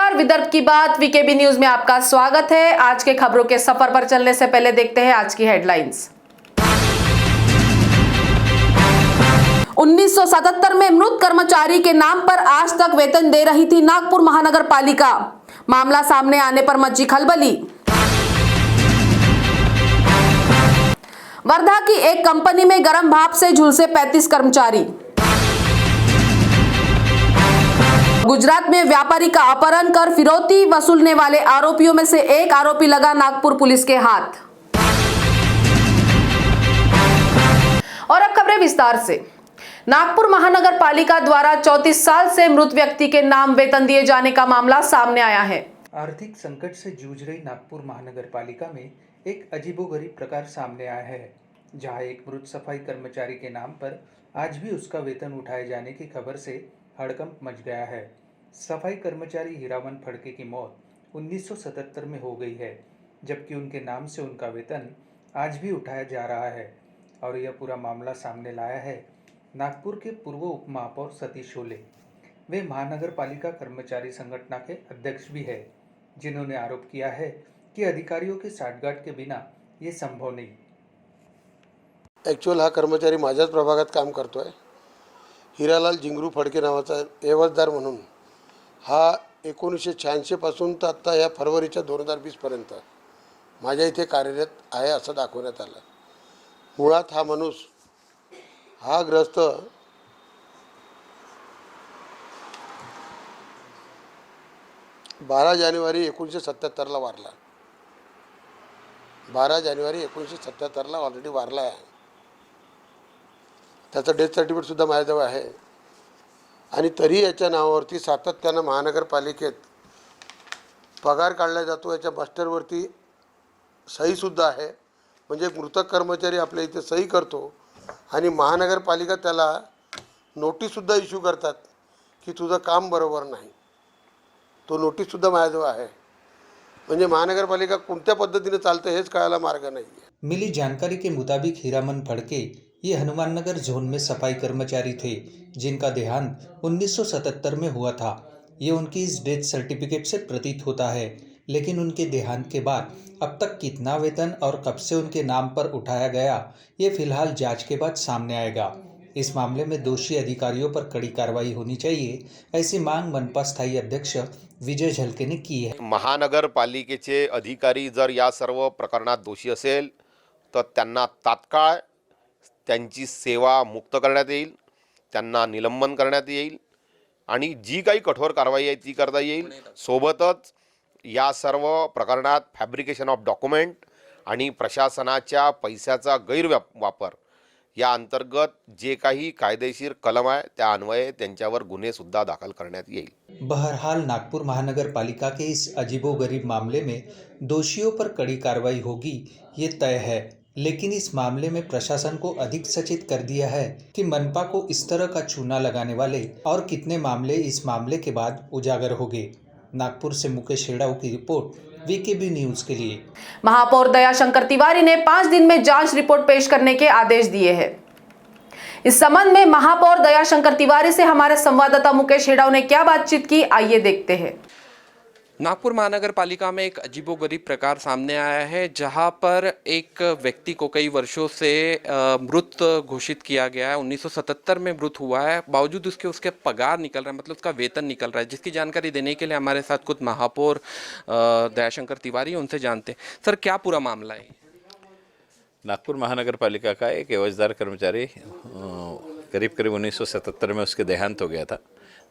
नमस्कार, विदर्भ की बात वीकेबी न्यूज में आपका स्वागत है। आज के खबरों के सफर पर चलने से पहले देखते हैं आज की हेडलाइंस। 1977 में मृत कर्मचारी के नाम पर आज तक वेतन दे रही थी नागपुर महानगर पालिका। मामला सामने आने पर मची खलबली। वर्धा की एक कंपनी में गर्म भाप से झुलसे 35 कर्मचारी। गुजरात में व्यापारी का अपहरण कर फिरौती वसूलने वाले आरोपियों में से एक आरोपी लगा नागपुर पुलिस के हाथ। और अब खबरें विस्तार से। नागपुर महानगर पालिका द्वारा 34 साल से मृत व्यक्ति के नाम वेतन दिए जाने का मामला सामने आया है। आर्थिक संकट से जूझ रही नागपुर महानगर पालिका में एक अजीबोगरीब प्रकार सामने आया है, जहां एक मृत सफाई कर्मचारी के नाम पर आज भी उसका वेतन उठाए जाने की खबर से हड़कंप मच गया है। सफाई कर्मचारी हीरामन फड़के की मौत 1977 में हो गई है, जबकि उनके नाम से उनका वेतन आज भी उठाया जा रहा है। और यह पूरा मामला सामने लाया है नागपुर के पूर्व उप महापौर सतीश शोले। वे महानगर पालिका कर्मचारी संगठन के अध्यक्ष भी है, जिन्होंने आरोप किया है कि अधिकारियों के साठगांठ के बिना ये संभव नहीं। ॲक्च्युअल हा कर्मचारी माझ्याच प्रभागात काम करतो आहे। हिरालाल जिंगरू फडके नावाचा एवजदार म्हणून हा 1986 पासून तर आत्ता या फरवरीच्या 2020 पर्यंत माझ्या इथे कार्यरत आहे असं दाखवण्यात आलं। मुळात हा माणूस हा ग्रस्त 12 जानेवारी 1977 ला वारला। 12 जानेवारी 1977 ला ऑलरेडी वारला आहे। त्याचं डेथ सर्टिफिकेट सुद्धा माझ्याजवळ आहे आणि तरी याच्या नावावरती सातत्यानं महानगरपालिकेत पगार काढला जातो। याच्या मास्टरवरती सही सुद्धा आहे, म्हणजे मृतक कर्मचारी आपल्या इथे सही करतो आणि महानगरपालिका त्याला नोटीस सुद्धा इश्यू करतात की तुझं काम बरोबर नाही। तो नोटीस सुद्धा माझ्याजवळ आहे। म्हणजे महानगरपालिका कोणत्या पद्धतीने चालते हेच कळायला मार्ग नाही है। मिली जानकारी के मुताबिक हीरामन फड़के ये हनुमाननगर जोन में सफाई कर्मचारी थे, जिनका देहांत 1977 में हुआ था। ये उनकी इस डेथ सर्टिफिकेट से प्रतीत होता है, लेकिन उनके देहांत के बाद अब तक कितना वेतन और कब से उनके नाम पर उठाया गया, ये फिलहाल जांच के बाद सामने आएगा। इस मामले में दोषी अधिकारियों पर कड़ी कार्रवाई होनी चाहिए, ऐसी मांग मनपा स्थायी अध्यक्ष विजय झलके ने की है। महानगरपालिकेचे अधिकारी जर या सर्व प्रकरणात दोषी असेल तर त्यांना तात्काळ त्यांची सेवा मुक्त करण्यात येईल, त्यांना निलंबन करण्यात येईल आणि जी काही कठोर कारवाई आहे ती करता येईल। सोबतच या सर्व प्रकरणात फॅब्रिकेशन ऑफ डॉक्युमेंट आणि प्रशासनाच्या पैशाचा गैरवापर या अंतर्गत जे काही कायदेशीर कलम आहे त्या अन्वये त्यांच्यावर गुन्हे सुद्धा दाखल करण्यात येईल। बहरहाल नागपुर महानगर पालिका के इस अजीबोगरीब मामले में दोषियों पर कड़ी कार्रवाई होगी, ये तय है। लेकिन इस मामले में प्रशासन को अधिक सचेत कर दिया है कि मनपा को इस तरह का चूना लगाने वाले और कितने मामले इस मामले के बाद उजागर होंगे। नागपुर से मुकेश हेड़ाऊ की रिपोर्ट, वीकेबी न्यूज के लिए। महापौर दयाशंकर तिवारी ने 5 दिन में जांच रिपोर्ट पेश करने के आदेश दिए हैं। इस संबंध में महापौर दयाशंकर तिवारी से हमारे संवाददाता मुकेश हेड़ाऊ ने क्या बातचीत की, आइए देखते हैं। नागपुर महानगर पालिका में एक अजीबोगरीब प्रकार सामने आया है, जहां पर एक व्यक्ति को कई वर्षों से मृत घोषित किया गया है। 1977 में मृत हुआ है, बावजूद उसके पगार निकल रहा है, मतलब उसका वेतन निकल रहा है, जिसकी जानकारी देने के लिए हमारे साथ खुद महापौर दयाशंकर तिवारी, उनसे जानते हैं। सर, क्या पूरा मामला है? नागपुर महानगर पालिका का एक एवजदार कर्मचारी करीब 1977 में उसके देहांत हो गया था।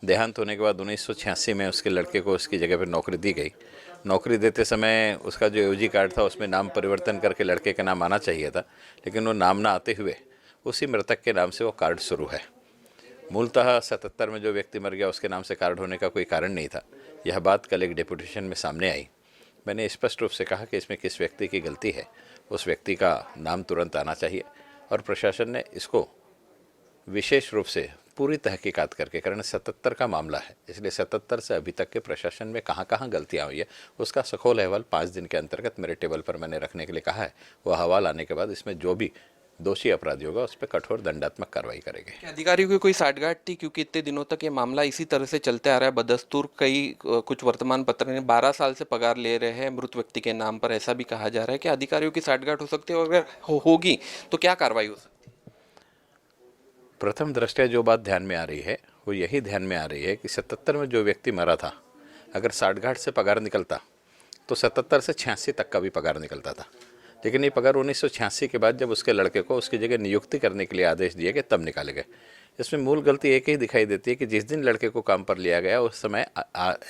देहांत होने के बाद 1986 में उसके लड़के को उसकी जगह पर नौकरी दी गई। नौकरी देते समय उसका जो एओजी कार्ड था उसमें नाम परिवर्तन करके लड़के का नाम आना चाहिए था, लेकिन वो नाम ना आते हुए उसी मृतक के नाम से वो कार्ड शुरू है। मूलतः 77 में जो व्यक्ति मर गया उसके नाम से कार्ड होने का कोई कारण नहीं था। यह बात कल एक डेपुटेशन में सामने आई। मैंने स्पष्ट रूप से कहा कि इसमें किस व्यक्ति की गलती है, उस व्यक्ति का नाम तुरंत आना चाहिए और प्रशासन ने इसको विशेष रूप से पूरी तहकीकात करके, कारण 77 का मामला है, इसलिए 77 से अभी तक के प्रशासन में कहाँ कहाँ गलतियाँ हुई है उसका सखोल अहवाल 5 दिन के अंतर्गत मेरे टेबल पर मैंने रखने के लिए कहा है। वह अहवाल आने के बाद इसमें जो भी दोषी अपराधी होगा उस पर कठोर दंडात्मक कार्रवाई करेंगे। क्या अधिकारियों की कोई साठगांठ थी, क्योंकि इतने दिनों तक ये मामला इसी तरह से चलते आ रहा है बदस्तूर। कुछ वर्तमान पत्र ने 12 साल से पगार ले रहे हैं मृत व्यक्ति के नाम पर, ऐसा भी कहा जा रहा है कि अधिकारियों की साठगांठ हो सकती है, और अगर होगी तो क्या कार्रवाई हो सकती है? प्रथम दृष्टया जो बात ध्यान में आ रही है वो यही ध्यान में आ रही है कि 77 में जो व्यक्ति मरा था, अगर साठगांठ से पगार निकलता तो 77 से 86 तक का भी पगार निकलता था। लेकिन ये पगार 1986 के बाद जब उसके लड़के को उसकी जगह नियुक्ति करने के लिए आदेश दिए गए तब निकाले गए। इसमें मूल गलती एक ही दिखाई देती है कि जिस दिन लड़के को काम पर लिया गया उस समय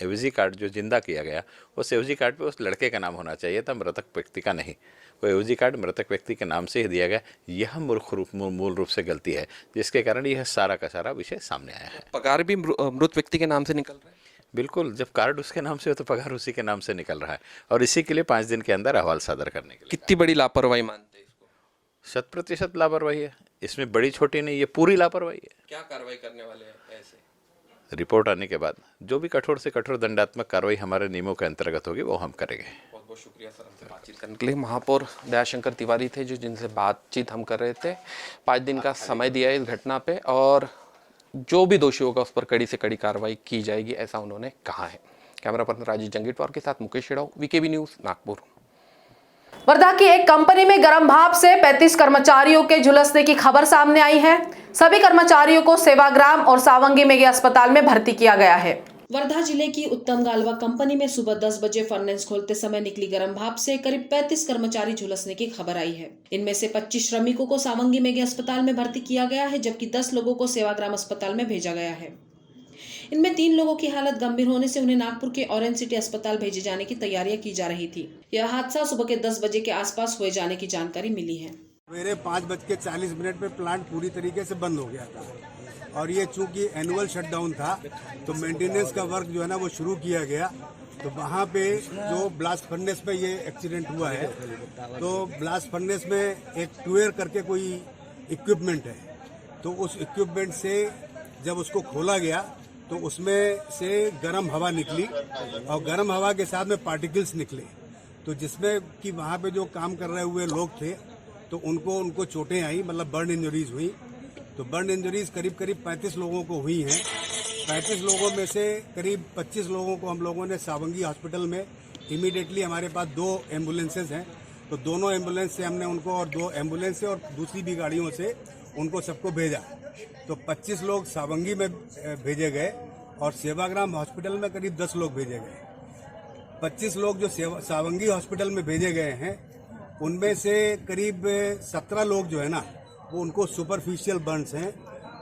एवजी कार्ड जो जिंदा किया गया उस एवजी कार्ड पे उस लड़के का नाम होना चाहिए था, मृतक व्यक्ति का नहीं। वो एवजी कार्ड मृतक व्यक्ति के नाम से ही दिया गया। यह मूल रूप से गलती है, जिसके कारण यह सारा का सारा विषय सामने आया है। पगार भी मृत व्यक्ति के नाम से निकल रहा है? बिल्कुल, जब कार्ड उसके नाम से हो तो पगार उसी के नाम से निकल रहा है, और इसी के लिए 5 दिन के अंदर अहवाल सादर करने के लिए। कितनी बड़ी लापरवाही मानते हैं इसको? 100% लापरवाही है, इसमें बड़ी छोटी नहीं, ये पूरी लापरवाही है। क्या कार्रवाई करने वाले हैं ऐसे? रिपोर्ट आने के बाद जो भी कठोर से कठोर दंडात्मक कार्रवाई हमारे नियमों के अंतर्गत होगी वो हम करेंगे। बहुत बहुत शुक्रिया सर हमसे बातचीत करने के लिए। महापौर दयाशंकर तिवारी थे जिनसे बातचीत हम कर रहे थे। 5 दिन का समय दिया है इस घटना पे, और जो भी दोषी होगा उस पर कड़ी से कड़ी कार्रवाई की जाएगी, ऐसा उन्होंने कहा है। कैमरा पर्सन राजीव जंगीटवार के साथ मुकेश शेड़ाव, वीकेबी न्यूज़, नागपुर। वर्धा की एक कंपनी में गर्म भाप से 35 कर्मचारियों के झुलसने की खबर सामने आई है। सभी कर्मचारियों को सेवाग्राम और सावंगी मेगा अस्पताल में भर्ती किया गया है। वर्धा जिले की उत्तम गालवा कंपनी में सुबह 10 बजे फर्नेस खोलते समय निकली गर्म भाप से करीब 35 कर्मचारी झुलसने की खबर आई है। इनमें से 25 श्रमिकों को सावंगी मेगा अस्पताल में भर्ती किया गया है, जबकि 10 लोगों को सेवाग्राम अस्पताल में भेजा गया है। इनमें 3 लोगों की हालत गंभीर होने से उन्हें नागपुर के ऑरेंज सिटी अस्पताल भेजे जाने की तैयारियां की जा रही थी। यह हादसा सुबह के 10 बजे के आसपास हुए जाने की जानकारी मिली है। मेरे 5:40 पे प्लांट पूरी तरीके से बंद हो गया था, और ये चूंकि एनुअल शटडाउन था तो मेंटेनेंस का वर्क जो है ना वो शुरू किया गया। तो वहाँ पे जो ब्लास्ट फर्नेस पे ये एक्सीडेंट हुआ है, तो ब्लास्ट फर्नेस में एक टूएर करके कोई इक्विपमेंट है, तो उस इक्विपमेंट से जब उसको खोला गया तो उसमें से गर्म हवा निकली, और गर्म हवा के साथ में पार्टिकल्स निकले, तो जिसमें कि वहाँ पे जो काम कर रहे हुए लोग थे तो उनको चोटें आई, मतलब बर्न इंजरीज हुई। तो बर्न इंजरीज करीब 35 लोगों को हुई हैं। 35 लोगों में से करीब 25 लोगों को हम लोगों ने सावंगी हॉस्पिटल में इमीडिएटली, हमारे पास 2 एम्बुलेंसेज हैं, तो दोनों एम्बुलेंस से हमने उनको, और 2 एम्बुलेंस से और दूसरी भी गाड़ियों से उनको सबको भेजा। तो 25 लोग सावंगी में भेजे गए, और सेवाग्राम हॉस्पिटल में करीब 10 लोग भेजे गए। 25 लोग जो सावंगी हॉस्पिटल में भेजे गए हैं उनमें से करीब 17 लोग जो है ना वो उनको सुपरफिशियल बर्न्स हैं,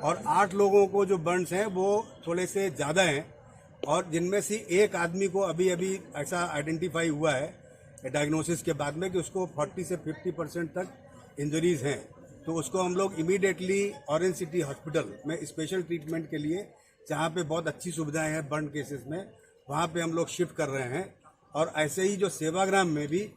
और 8 लोगों को जो बर्न्स हैं वो थोड़े से ज़्यादा हैं, और जिनमें से एक आदमी को अभी ऐसा आइडेंटिफाई हुआ है डायग्नोसिस के बाद में कि उसको 40 से 50% तक इंजरीज हैं। तो उसको हम लोग इमीडिएटली ऑरेंज सिटी हॉस्पिटल में स्पेशल ट्रीटमेंट के लिए, जहाँ पे बहुत अच्छी सुविधाएं हैं बर्न केसेस में, वहाँ पे हम लोग शिफ्ट कर रहे हैं। और ऐसे ही जो सेवाग्राम में भी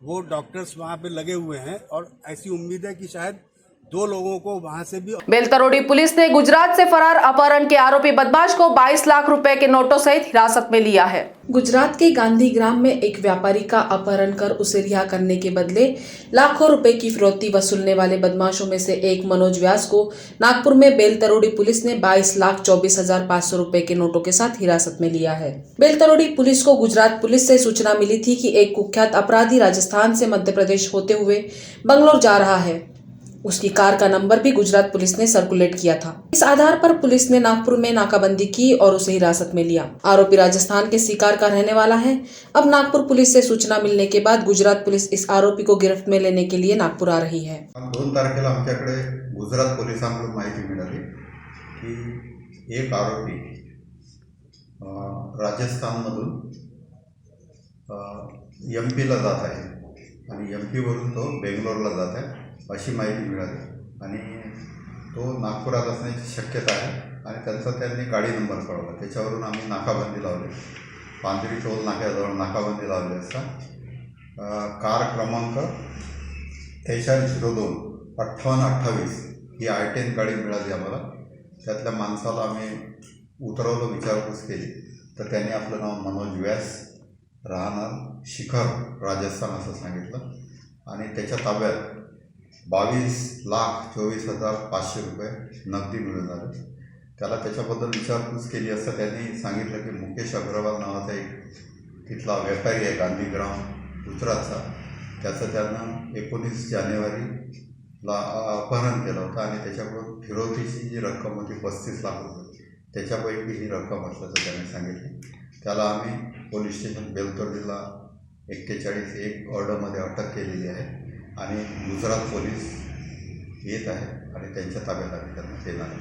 वो डॉक्टर्स वहाँ पे लगे हुए हैं, और ऐसी उम्मीद है कि शायद 2 लोगों को वहां से भी। बेलतरोड़ी पुलिस ने गुजरात से फरार अपहरण के आरोपी बदमाश को 22 लाख रुपए के नोटों सहित हिरासत में लिया है। गुजरात के गांधीग्राम में एक व्यापारी का अपहरण कर उसे रिहा करने के बदले लाखों रुपए की फिरौती वसूलने वाले बदमाशों में से एक मनोज व्यास को नागपुर में बेलतरोड़ी पुलिस ने 22,24,500 रुपए के नोटों के साथ हिरासत में लिया है। बेलतरोड़ी पुलिस को गुजरात पुलिस से सूचना मिली थी कि एक कुख्यात अपराधी राजस्थान से मध्य प्रदेश होते हुए बंगलोर जा रहा है। उसकी कार का नंबर भी गुजरात पुलिस ने सर्कुलेट किया था। इस आधार पर पुलिस ने नागपुर में नाकाबंदी की और उसे हिरासत में लिया। आरोपी राजस्थान के सीकर का रहने वाला है। अब नागपुर पुलिस से सूचना मिलने के बाद गुजरात पुलिस इस आरोपी को गिरफ्त में लेने के लिए नागपुर आ रही है। 2 तारखेला आमच्याकडे गुजरात पोलिसांकडून माहिती मिळाली की एक आरोपी राजस्थानमधून MP ला जात आहे आणि MP वरून तो बेंगलोरला जात आहे अशी माहिती मिळाली, आणि तो नागपुरात असण्याची शक्यता आहे, आणि त्यांनी गाडी नंबर कळवला। त्याच्यावरून आम्ही नाकाबंदी लावली, पांढरी टोल नाक्याजवळ नाकाबंदी लावली असता कार क्रमांक 4302-5828 ही I-10 गाडी मिळाली आम्हाला। त्यातल्या माणसाला आम्ही उतरवलं, विचारपूस केली, तर त्यांनी आपलं नाव मनोज व्यास, राहणार शिखर राजस्थान असं सांगितलं, आणि त्याच्या ताब्यात 22,24,500 रुपये नगदी मिळून आले. त्याला त्याच्याबद्दल विचारपूस केली असता त्यांनी सांगितलं की मुकेश अग्रवाल नावाचा एक तिथला व्यापारी आहे गांधीग्राम गुजरातचा, त्याचं त्यांना 19 जानेवारीला अपहरण केलं होतं आणि त्याच्याकडून फिरवतीची जी रक्कम होती 35 लाख रुपये, त्याच्यापैकी ही रक्कम असल्याचं त्यांनी सांगितलं. त्याला आम्ही पोलीस स्टेशन बेलतोडीला 41 ऑर्डरमध्ये अटक केलेली आहे आणि गुजरात पोलीस येत आहे आणि त्यांच्या ताब्यात आम्ही त्यांना देणार आहे.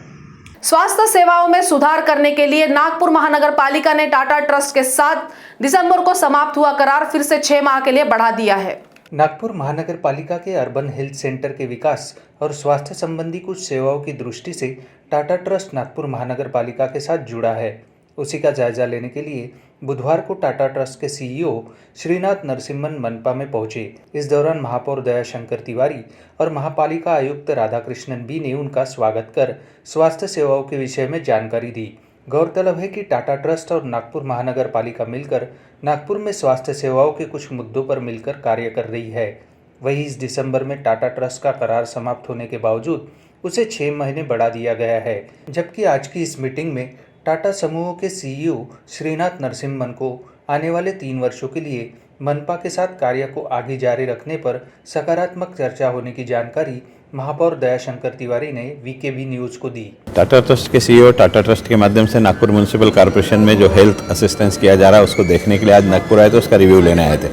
स्वास्थ्य सेवाओं में सुधार करने के लिए नागपुर महानगर पालिका ने टाटा ट्रस्ट के 7 दिसंबर को समाप्त हुआ करार फिर से 6 माह के लिए बढ़ा दिया है. नागपुर महानगर पालिका के अर्बन हेल्थ सेंटर के विकास और स्वास्थ्य संबंधी कुछ सेवाओं की दृष्टि से टाटा ट्रस्ट नागपुर महानगर पालिका के साथ जुड़ा है. उसी का जायजा लेने के लिए बुधवार को टाटा ट्रस्ट के सीईओ श्रीनाथ नरसिम्हन मनपा में पहुंचे. इस दौरान महापौर दयाशंकर तिवारी और महापालिका आयुक्त राधाकृष्णन बी ने उनका स्वागत कर स्वास्थ्य सेवाओं के विषय में जानकारी दी. गौरतलब है कि टाटा ट्रस्ट और नागपुर महानगर पालिका मिलकर नागपुर में स्वास्थ्य सेवाओं के कुछ मुद्दों पर मिलकर कार्य कर रही है. वहीं इस दिसंबर में टाटा ट्रस्ट का करार समाप्त होने के बावजूद उसे 6 महीने बढ़ा दिया गया है. जबकि आज की इस मीटिंग में टाटा समूह के सीईओ श्रीनाथ नरसिम्हन को आने वाले 3 वर्षों के लिए मनपा के साथ कार्य को आगे जारी रखने पर सकारात्मक चर्चा होने की जानकारी महापौर दयाशंकर तिवारी ने वीकेबी न्यूज़ को दी. टाटा ट्रस्ट के सीईओ टाटा ट्रस्ट के माध्यम से नागपुर म्यूनसिपल कॉर्पोरेशन में जो हेल्थ असिस्टेंस किया जा रहा है उसको देखने के लिए आज नागपुर आए थे, उसका रिव्यू लेने आए थे.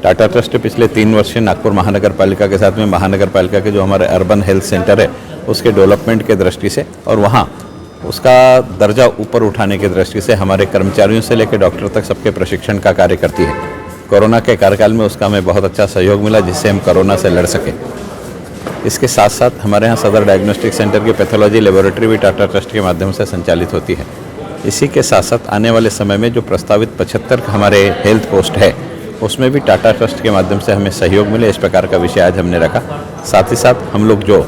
टाटा ट्रस्ट पिछले 3 वर्ष से नागपुर महानगर पालिका के साथ में महानगर पालिका के जो हमारे अर्बन हेल्थ सेंटर है उसके डेवलपमेंट के दृष्टि से और वहाँ उसका दर्जा ऊपर उठाने की दृष्टि से हमारे कर्मचारियों से लेकर डॉक्टर तक सबके प्रशिक्षण का कार्य करती है. कोरोना के कार्यकाल में उसका हमें बहुत अच्छा सहयोग मिला जिससे हम कोरोना से लड़ सके. इसके साथ साथ हमारे यहाँ सदर डायग्नोस्टिक सेंटर की पैथोलॉजी लेबोरेटरी भी टाटा ट्रस्ट के माध्यम से संचालित होती है. इसी के साथ साथ आने वाले समय में जो प्रस्तावित 75 हमारे हेल्थ पोस्ट है उसमें भी टाटा ट्रस्ट के माध्यम से हमें सहयोग मिले, इस प्रकार का विषय आज हमने रखा. साथ ही साथ हम लोग जो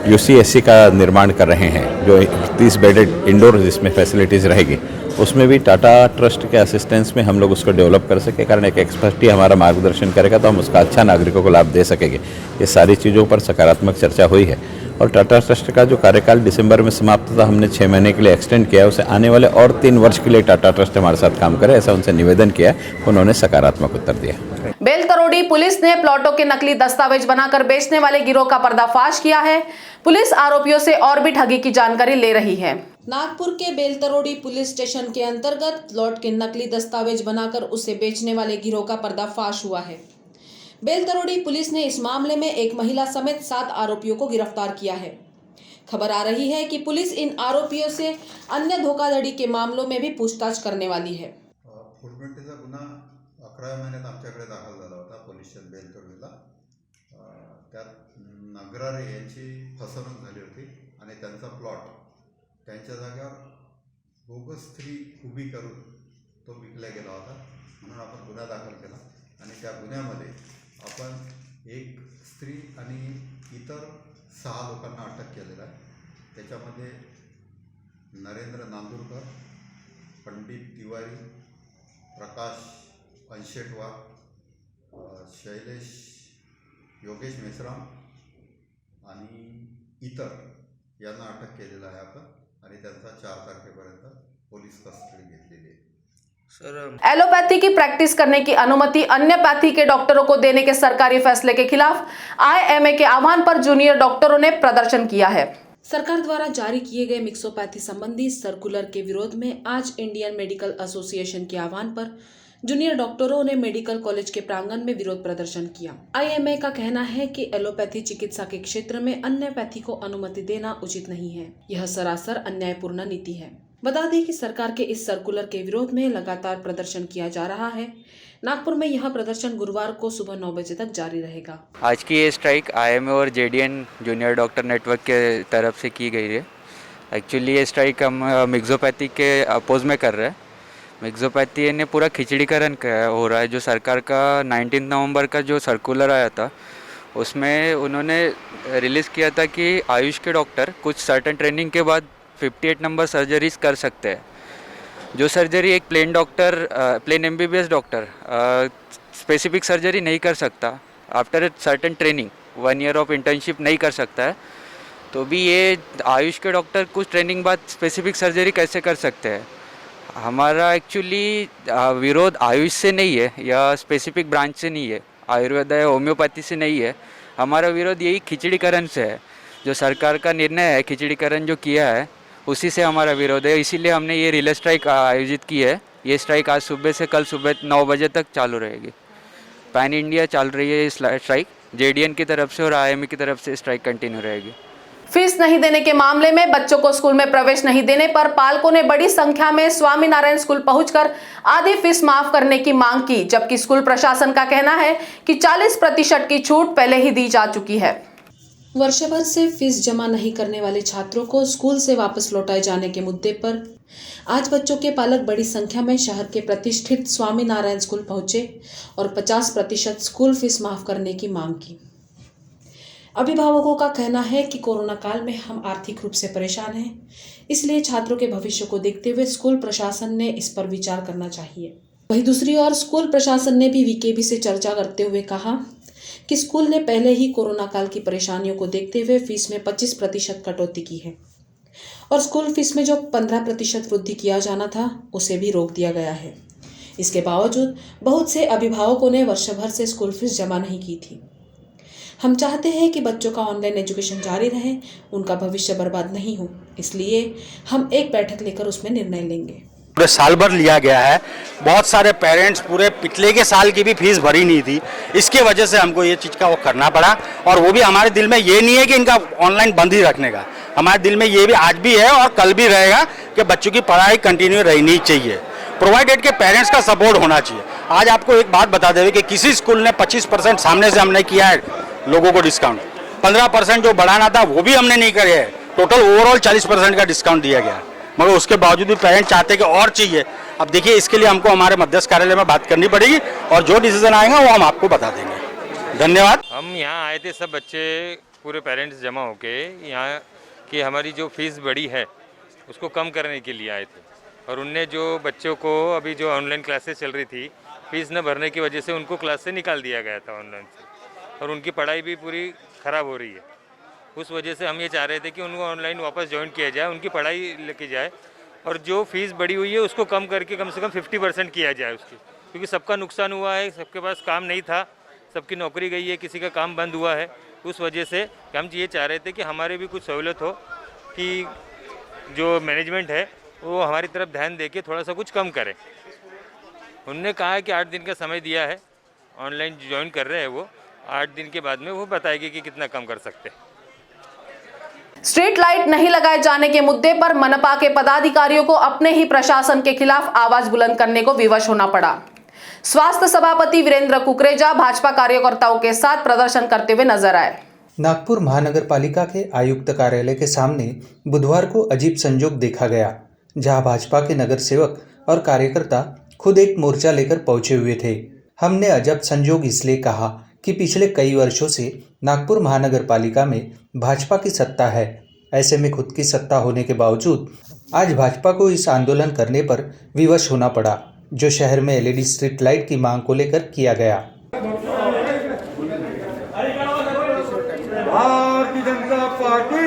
UCSC का निर्माण कर रहे हैं, जो 30 बेडेड इंडोर जिसमें फैसिलिटीज़ रहेगी, उसमें भी टाटा ट्रस्ट के असिस्टेंस में हम लोग उसको डेवलप कर सके. कारण एक एक्सपर्ट ही हमारा मार्गदर्शन करेगा तो हम उसका अच्छा नागरिकों को लाभ दे सकेंगे. ये सारी चीज़ों पर सकारात्मक चर्चा हुई है और टाटा ट्रस्ट का जो कार्यकाल दिसंबर में समाप्त था हमने 6 महीने के लिए एक्सटेंड किया है, उसे आने वाले और 3 वर्ष के लिए टाटा ट्रस्ट हमारे साथ काम करे ऐसा उनसे निवेदन किया है. उन्होंने सकारात्मक उत्तर दिया. बेलतरोड़ी पुलिस ने प्लॉटों के नकली दस्तावेज बनाकर बेचने वाले गिरोह का पर्दाफाश किया है. पुलिस आरोपियों से और भी ठगी की जानकारी ले रही है. नागपुर के बेलतरोड़ी पुलिस स्टेशन के अंतर्गत प्लॉट के नकली दस्तावेज बनाकर उसे बेचने वाले गिरोह का पर्दाफाश हुआ है. बेलतरोड़ी पुलिस ने इस मामले में एक महिला समेत 7 आरोपियों को गिरफ्तार किया है. खबर आ रही है कि पुलिस इन आरोपियों से अन्य धोखाधड़ी के मामलों में भी पूछताछ करने वाली है. फुटप्रिंटचा गुन्हा 11 महिन्यात आमच्याकडे दाखल झाला होता पोलीस स्टेशन बेलतोडीला. त्यात नगरारे यांची फसवणूक झाली होती आणि त्यांचा प्लॉट त्यांच्या जागेवर बोगस स्त्री उभी करून तो विकला गेला होता. म्हणून आपण गुन्हा दाखल केला आणि त्या गुन्ह्यामध्ये आपण एक स्त्री आणि इतर 6 लोकांना अटक केलेला आहे. त्याच्यामध्ये नरेंद्र नांदुरकर, पंडित तिवारी, प्रकाश अंशेटवा, शैलेश योगेश मेश्राम आणि इतर यांना अटक केलेला आहे आपण आणि त्यांचा 4 तारखेपर्यंत पोलीस कस्टडी घेतलेली आहे. एलोपैथी की प्रैक्टिस करने की अनुमति अन्य पैथी के डॉक्टरों को देने के सरकारी फैसले के खिलाफ IMA के आह्वान पर जूनियर डॉक्टरों ने प्रदर्शन किया है. सरकार द्वारा जारी किए गए मिक्सोपैथी संबंधी सर्कुलर के विरोध में आज इंडियन मेडिकल एसोसिएशन के आह्वान पर जूनियर डॉक्टरों ने मेडिकल कॉलेज के प्रांगण में विरोध प्रदर्शन किया. IMA का कहना है कि एलोपैथी चिकित्सा के क्षेत्र में अन्य पैथी को अनुमति देना उचित नहीं है. यह सरासर अन्यायपूर्ण नीति है. बता दें कि सरकार के इस सर्कुलर के विरोध में लगातार प्रदर्शन किया जा रहा है. नागपुर में यह प्रदर्शन गुरुवार को सुबह 9 बजे तक जारी रहेगा. आज की ये स्ट्राइक IMA और JDN जूनियर डॉक्टर नेटवर्क के तरफ से की गई है. एक्चुअली ये स्ट्राइक हम मिक्सोपैथी के अपोज में कर रहे हैं. मिक्सोपैथी ने पूरा खिचड़ीकरण हो रहा है. जो सरकार का 19 नवंबर का जो सर्कुलर आया था उसमें उन्होंने रिलीज़ किया था कि आयुष के डॉक्टर कुछ सर्टन ट्रेनिंग के बाद 58 नंबर सर्जरीज कर सकते हैं. जो सर्जरी एक plain MBBS doctor specific surgery नहीं कर सकता after certain training. 1 year of internship नहीं कर सकता है, तो भी ये आयुष के डॉक्टर कुछ ट्रेनिंग बाद स्पेसिफिक सर्जरी कैसे कर सकते हैं। हमारा एक्चुअली विरोध आयुष से नहीं है या स्पेसिफिक ब्रांच से नहीं है, आयुर्वेद या होम्योपैथी से नहीं है। हमारा विरोध यही खिचड़ीकरण से है। जो सरकार का निर्णय है खिचड़ीकरण जो किया है उसी से हमारा विरोध है। इसीलिए हमने ये रिले स्ट्राइक आयोजित की है। ये स्ट्राइक आज सुबह से कल सुबह 9 बजे तक चालू रहेगी। पैन इंडिया चल रही है ये स्ट्राइक, JDN की तरफ से और IME की तरफ से स्ट्राइक कंटिन्यू रहेगी। फीस नहीं देने के मामले में बच्चों को स्कूल में प्रवेश नहीं देने पर पालकों ने बड़ी संख्या में स्वामीनारायण स्कूल पहुंचकर आधी फीस माफ करने की मांग की, जबकि स्कूल प्रशासन का कहना है कि 40% की छूट पहले ही दी जा चुकी है। वर्ष भर से फीस जमा नहीं करने वाले छात्रों को स्कूल से वापस लौटाए जाने के मुद्दे पर आज बच्चों के पालक बड़ी संख्या में शहर के प्रतिष्ठित स्वामीनारायण स्कूल पहुंचे और 50% स्कूल फीस माफ करने की मांग की। अभिभावकों का कहना है कि कोरोना काल में हम आर्थिक रूप से परेशान हैं, इसलिए छात्रों के भविष्य को देखते हुए स्कूल प्रशासन ने इस पर विचार करना चाहिए। वहीं दूसरी ओर स्कूल प्रशासन ने भी VKB से चर्चा करते हुए कहा कि स्कूल ने पहले ही कोरोना काल की परेशानियों को देखते हुए फीस में 25% कटौती की है और स्कूल फीस में जो 15% वृद्धि किया जाना था उसे भी रोक दिया गया है। इसके बावजूद बहुत से अभिभावकों ने वर्ष भर से स्कूल फीस जमा नहीं की थी। हम चाहते हैं कि बच्चों का ऑनलाइन एजुकेशन जारी रहे, उनका भविष्य बर्बाद नहीं हो, इसलिए हम एक बैठक लेकर उसमें निर्णय लेंगे। पूरे साल भर लिया गया है। बहुत सारे पेरेंट्स पूरे पिछले के साल की भी फीस भरी नहीं थी, इसके वजह से हमको ये चीज़ का वो करना पड़ा। और वो भी हमारे दिल में ये नहीं है कि इनका ऑनलाइन बंद ही रखने का, हमारे दिल में ये भी आज भी है और कल भी रहेगा कि बच्चों की पढ़ाई कंटिन्यू रहनी चाहिए, प्रोवाइडेड के पेरेंट्स का सपोर्ट होना चाहिए। आज आपको एक बात बता दें कि किसी स्कूल ने 25% सामने से हमने किया है लोगों को डिस्काउंट, 15% जो बढ़ाना था वो भी हमने नहीं करे है, टोटल ओवरऑल 40% का डिस्काउंट दिया गया, मगर उसके बावजूद भी पेरेंट चाहते कि और चाहिए। अब देखिए इसके लिए हमको हमारे मध्यस्थ कार्यालय में बात करनी पड़ेगी और जो डिसीजन आएगा वो हम आपको बता देंगे। धन्यवाद। हम यहाँ आए थे, सब बच्चे पूरे पेरेंट्स जमा होके यहाँ की हमारी जो फीस बढ़ी है उसको कम करने के लिए आए थे। और उनने जो बच्चों को अभी जो ऑनलाइन क्लासेस चल रही थी, फीस न भरने की वजह से उनको क्लास से निकाल दिया गया था ऑनलाइन से, और उनकी पढ़ाई भी पूरी ख़राब हो रही है। उस वजह से हम ये चाह रहे थे कि उनको ऑनलाइन वापस ज्वाइन किया जाए, उनकी पढ़ाई लेके जाए, और जो फीस बढ़ी हुई है उसको कम करके कम से कम 50% किया जाए उसकी, क्योंकि सबका नुकसान हुआ है, सबके पास काम नहीं था, सबकी नौकरी गई है, किसी का काम बंद हुआ है। उस वजह से हम ये चाह रहे थे कि हमारे भी कुछ सहूलत हो, कि जो मैनेजमेंट है वो हमारी तरफ ध्यान दे के थोड़ा सा कुछ कम करे। उनने कहा है कि 8 दिन का समय दिया है, ऑनलाइन ज्वाइन कर रहे हैं वो, 8 दिन के बाद में वो बताएगी कि कितना कम कर सकते हैं। स्ट्रीट लाइट नहीं लगाए जाने के मुद्दे पर मनपा के पदाधिकारियों को अपने ही प्रशासन के खिलाफ आवाज बुलंद करने को विवश होना पड़ा। स्वास्थ्य सभापति वीरेंद्र कुकरेजा भाजपा कार्यकर्ताओं के साथ प्रदर्शन करते हुए नजर आए। नागपुर महानगर पालिका के आयुक्त कार्यालय के सामने बुधवार को अजीब संजोग देखा गया, जहां भाजपा के नगर सेवक और कार्यकर्ता खुद एक मोर्चा लेकर पहुंचे हुए थे। हमने अजब संजोग इसलिए कहा कि पिछले कई वर्षों से नागपुर महानगर पालिका में भाजपा की सत्ता है। ऐसे में खुद की सत्ता होने के बावजूद आज भाजपा को इस आंदोलन करने पर विवश होना पड़ा, जो शहर में LED स्ट्रीट लाइट की मांग को लेकर किया गया। भारतीय जनता पार्टी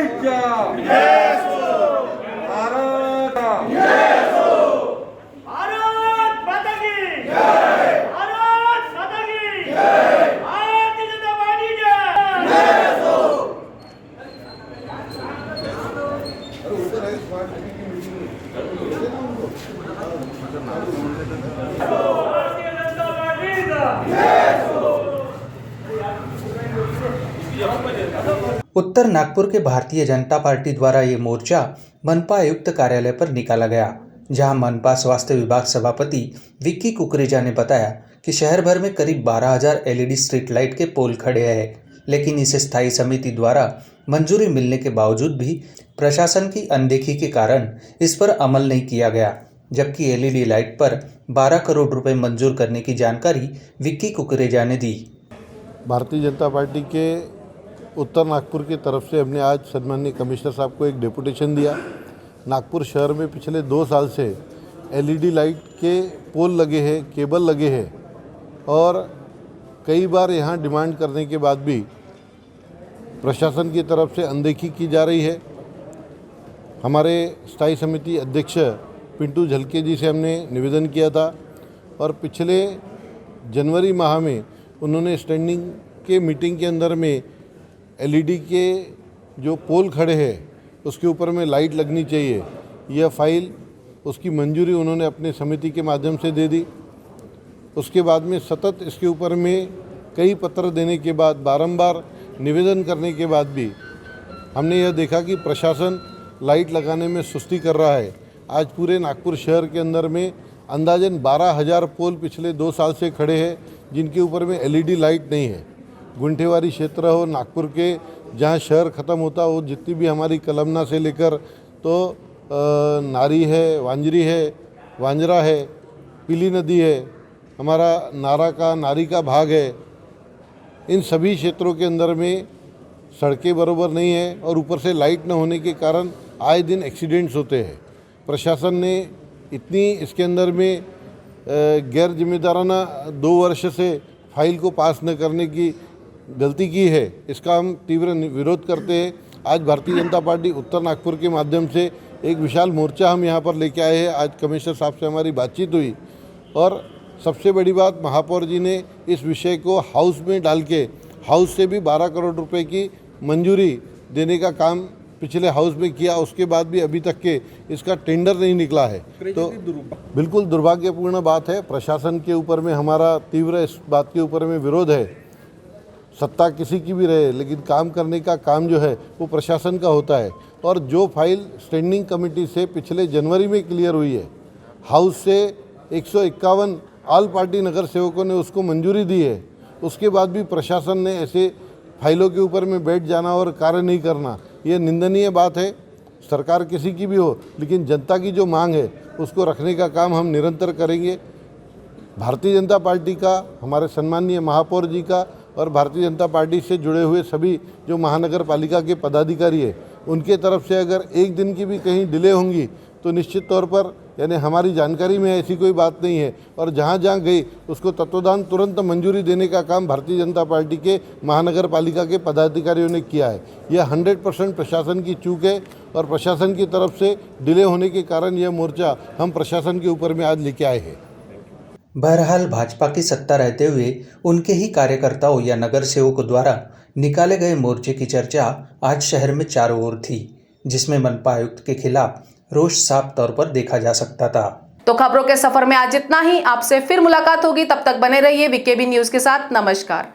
उत्तर नागपुर के भारतीय जनता पार्टी द्वारा ये मोर्चा मनपा आयुक्त कार्यालय पर निकाला गया, जहां मनपा स्वास्थ्य विभाग सभापति विक्की कुकरेजा ने बताया कि शहर भर में करीब 12,000 LED स्ट्रीट लाइट के पोल खड़े हैं, लेकिन इसे स्थायी समिति द्वारा मंजूरी मिलने के बावजूद भी प्रशासन की अनदेखी के कारण इस पर अमल नहीं किया गया, जबकि LED लाइट पर 12 करोड़ रुपए मंजूर करने की जानकारी विक्की कुकरेजा ने दी। भारतीय जनता पार्टी के उत्तर नागपुर की तरफ से हमने आज सम्माननीय कमिश्नर साहब को एक डेपुटेशन दिया। नागपुर शहर में पिछले 2 साल से LED लाइट के पोल लगे हैं, केबल लगे हैं, और कई बार यहाँ डिमांड करने के बाद भी प्रशासन की तरफ से अनदेखी की जा रही है। हमारे स्थायी समिति अध्यक्ष पिंटू झलके जी से हमने निवेदन किया था और पिछले जनवरी माह में उन्होंने स्टैंडिंग के मीटिंग के अंदर में एलईडी के जो पोल खड़े हैं उसके ऊपर में लाइट लगनी चाहिए, यह फाइल उसकी मंजूरी उन्होंने अपने समिति के माध्यम से दे दी। उसके बाद में सतत इसके ऊपर में कई पत्र देने के बाद, बारंबार निवेदन करने के बाद भी हमने यह देखा कि प्रशासन लाइट लगाने में सुस्ती कर रहा है। आज पूरे नागपुर शहर के अंदर में अंदाजन 12,000 पोल पिछले 2 साल से खड़े हैं जिनके ऊपर में एलईडी लाइट नहीं है। गुंठेवारी क्षेत्र हो, नागपुर के जहाँ शहर ख़त्म होता हो, जितनी भी हमारी कलमना से लेकर तो नारी है, वांजरी है, वांजरा है, पीली नदी है, हमारा नारा का नारी का भाग है, इन सभी क्षेत्रों के अंदर में सड़कें बरोबर नहीं है और ऊपर से लाइट न होने के कारण आए दिन एक्सीडेंट्स होते हैं। प्रशासन ने इतनी इसके अंदर में गैर जिम्मेदाराना 2 वर्ष से फाइल को पास न करने की गलती की है, इसका हम तीव्र विरोध करते हैं। आज भारतीय जनता पार्टी उत्तर नागपुर के माध्यम से एक विशाल मोर्चा हम यहाँ पर लेके आए हैं। आज कमिश्नर साहब से हमारी बातचीत हुई और सबसे बड़ी बात, महापौर जी ने इस विषय को हाउस में डाल के हाउस से भी 12 करोड़ रुपए की मंजूरी देने का काम पिछले हाउस में किया। उसके बाद भी अभी तक के इसका टेंडर नहीं निकला है, तो बिल्कुल दुर्भाग्यपूर्ण बात है। प्रशासन के ऊपर में हमारा तीव्र इस बात के ऊपर में विरोध है। सत्ता किसी की भी रहे, लेकिन काम करने का काम जो है वो प्रशासन का होता है। और जो फाइल स्टैंडिंग कमेटी से पिछले जनवरी में क्लियर हुई है, हाउस से 151 ऑल पार्टी नगर सेवकों ने उसको मंजूरी दी है, उसके बाद भी प्रशासन ने ऐसे फाइलों के ऊपर में बैठ जाना और कार्य नहीं करना, ये निंदनीय बात है। सरकार किसी की भी हो, लेकिन जनता की जो मांग है उसको रखने का काम हम निरंतर करेंगे। भारतीय जनता पार्टी का, हमारे सम्माननीय महापौर जी का और भारतीय जनता पार्टी से जुड़े हुए सभी जो महानगर पालिका के पदाधिकारी है, उनके तरफ से अगर एक दिन की भी कहीं डिले होंगी तो निश्चित तौर पर, यानी हमारी जानकारी में ऐसी कोई बात नहीं है, और जहाँ जहाँ गई उसको तत्वधान तुरंत मंजूरी देने का काम भारतीय जनता पार्टी के महानगर पालिका के पदाधिकारियों ने किया है। यह 100% प्रशासन की चूक है और प्रशासन की तरफ से डिले होने के कारण यह मोर्चा हम प्रशासन के ऊपर में आज लेके आए हैं। बहरहाल भाजपा की सत्ता रहते हुए उनके ही कार्यकर्ताओं या नगर सेवकों द्वारा निकाले गए मोर्चे की चर्चा आज शहर में चारों ओर थी, जिसमें मनपा आयुक्त के खिलाफ रोष साफ तौर पर देखा जा सकता था। तो खबरों के सफर में आज इतना ही। आपसे फिर मुलाकात होगी, तब तक बने रहिए वीकेबी न्यूज के साथ। नमस्कार।